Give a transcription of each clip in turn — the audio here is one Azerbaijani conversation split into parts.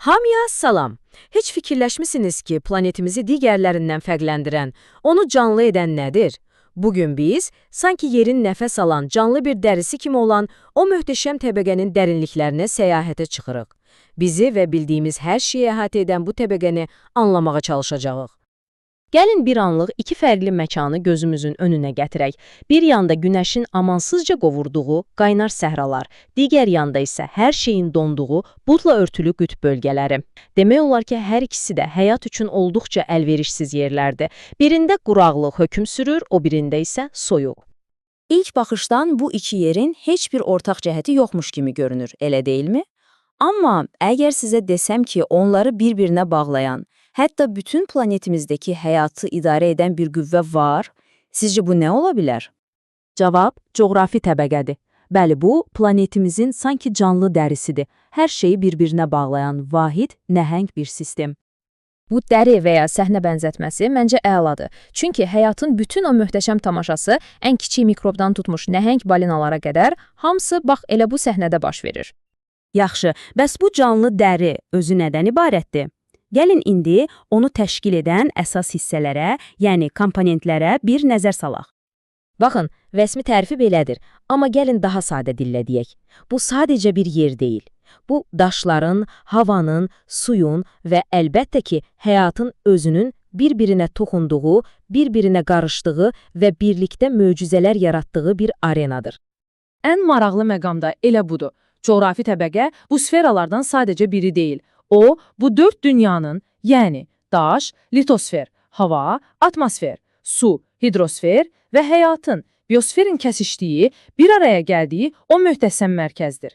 Hamıya salam. Heç fikirləşmisiniz ki, planetimizi digərlərindən fərqləndirən, onu canlı edən nədir? Bugün biz, sanki yerin nəfəs alan, canlı bir dərisi kimi olan o möhtəşəm təbəqənin dərinliklərinə səyahətə çıxırıq. Bizi və bildiyimiz hər şeyi əhatə edən bu təbəqəni anlamağa çalışacağıq. Gəlin bir anlıq iki fərqli məkanı gözümüzün önünə gətirək. Bir yanda günəşin amansızca qovurduğu qaynar səhralar, digər yanda isə hər şeyin donduğu, buludla örtülü qütb bölgələri. Demək olar ki, hər ikisi də həyat üçün olduqca əlverişsiz yerlərdir. Birində quraqlıq hökm sürür, o birində isə soyuq. İlk baxışdan bu iki yerin heç bir ortaq cəhəti yoxmuş kimi görünür, elə deyilmi? Amma əgər sizə desəm ki, onları bir-birinə bağlayan, hətta bütün planetimizdəki həyatı idarə edən bir qüvvə var, sizcə bu nə ola bilər? Cavab, coğrafi təbəqədir. Bəli, bu, planetimizin sanki canlı dərisidir. Hər şeyi bir-birinə bağlayan vahid, nəhəng bir sistem. Bu dəri və ya səhnə bənzətməsi məncə əladır. Çünki həyatın bütün o möhtəşəm tamaşası, ən kiçik mikrobdan tutmuş nəhəng balinalara qədər, hamısı bax elə bu səhnədə baş verir. Yaxşı, bəs bu canlı dəri özü nədən ibarətdir? Gəlin indi onu təşkil edən əsas hissələrə, yəni komponentlərə bir nəzər salaq. Baxın, rəsmi tərifi belədir, amma gəlin daha sadə dillə deyək. Bu sadəcə bir yer deyil. Bu, daşların, havanın, suyun və əlbəttə ki, həyatın özünün bir-birinə toxunduğu, bir-birinə qarışdığı və birlikdə möcüzələr yaratdığı bir arenadır. Ən maraqlı məqam da elə budur. Coğrafi təbəqə bu sferalardan sadəcə biri deyil. O, bu dörd dünyanın, yəni daş, litosfer, hava, atmosfer, su, hidrosfer və həyatın, biosferin kəsişdiyi, bir araya gəldiyi o möhtəşəm mərkəzdir.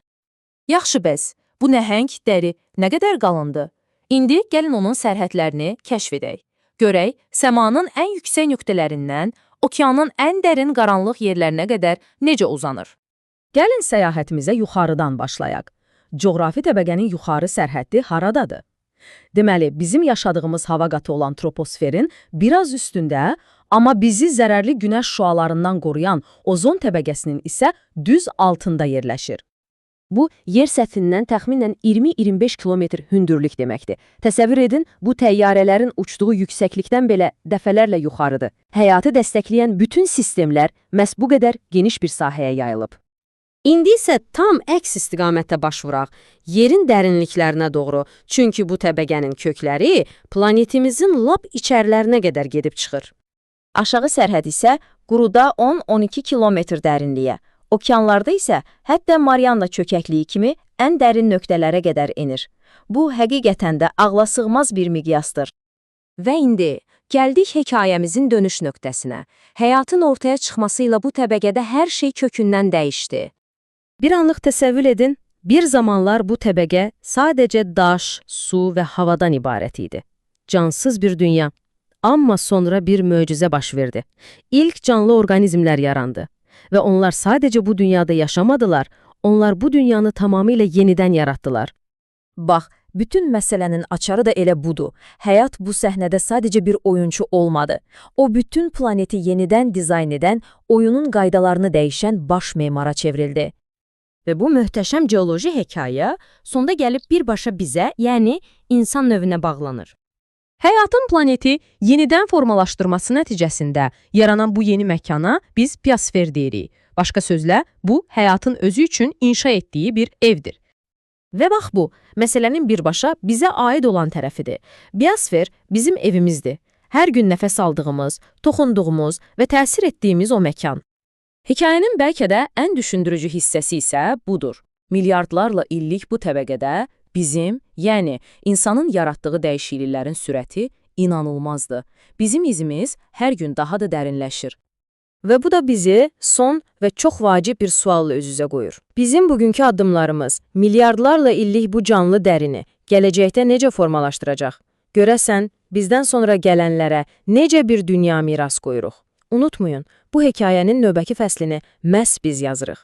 Yaxşı bəs, bu nəhəng dəri nə qədər qalındır? İndi gəlin onun sərhədlərini kəşf edək. Görək, səmanın ən yüksək nöqtələrindən okeanın ən dərin qaranlıq yerlərinə qədər necə uzanır? Gəlin səyahətimizə yuxarıdan başlayaq. Coğrafi təbəqənin yuxarı sərhəddi haradadır? Deməli, bizim yaşadığımız hava qatı olan troposferin biraz üstündə, amma bizi zərərli günəş şüalarından qoruyan ozon təbəqəsinin isə düz altında yerləşir. Bu, yer səthindən təxminən 20-25 kilometr hündürlük deməkdir. Təsəvvür edin, bu təyyarələrin uçduğu yüksəklikdən belə dəfələrlə yuxarıdır. Həyatı dəstəkləyən bütün sistemlər məhz bu qədər geniş bir sahəyə yayılıb. İndi isə tam əks istiqamətdə baş vuraq, yerin dərinliklərinə doğru, çünki bu təbəqənin kökləri planetimizin lap içərilərinə qədər gedib çıxır. Aşağı sərhəd isə quruda 10-12 kilometr dərinliyə, okeanlarda isə hətta Mariana çökəkliyi kimi ən dərin nöqtələrə qədər enir. Bu, həqiqətən də ağlasığmaz bir miqyasdır. Və indi gəldik hekayəmizin dönüş nöqtəsinə. Həyatın ortaya çıxmasıyla bu təbəqədə hər şey kökündən dəyişdi. Bir anlıq təsəvvür edin, bir zamanlar bu təbəqə sadəcə daş, su və havadan ibarət idi. Cansız bir dünya. Amma sonra bir möcüzə baş verdi. İlk canlı orqanizmlər yarandı. Və onlar sadəcə bu dünyada yaşamadılar, onlar bu dünyanı tamamilə yenidən yaratdılar. Bax, bütün məsələnin açarı da elə budur. Həyat bu səhnədə sadəcə bir oyunçu olmadı. O, bütün planeti yenidən dizayn edən, oyunun qaydalarını dəyişən baş memara çevrildi. Və bu möhtəşəm geoloji hekayə sonda gəlib birbaşa bizə, yəni insan növünə bağlanır. Həyatın planeti yenidən formalaşdırması nəticəsində yaranan bu yeni məkana biz biosfer deyirik. Başqa sözlə, bu həyatın özü üçün inşa etdiyi bir evdir. Və bax bu, məsələnin birbaşa bizə aid olan tərəfidir. Biosfer bizim evimizdir. Hər gün nəfəs aldığımız, toxunduğumuz və təsir etdiyimiz o məkan. Hekayənin bəlkə də ən düşündürücü hissəsi isə budur. Milyardlarla illik bu təbəqədə bizim, yəni insanın yaratdığı dəyişikliklərin sürəti inanılmazdır. Bizim izimiz hər gün daha da dərinləşir. Və bu da bizi son və çox vacib bir sualla üz-üzə qoyur. Bizim bugünkü addımlarımız milyardlarla illik bu canlı dərini gələcəkdə necə formalaşdıracaq? Görəsən, bizdən sonra gələnlərə necə bir dünya miras qoyuruq? Unutmayın, bu hekayənin növbəki fəslini məhz biz yazırıq.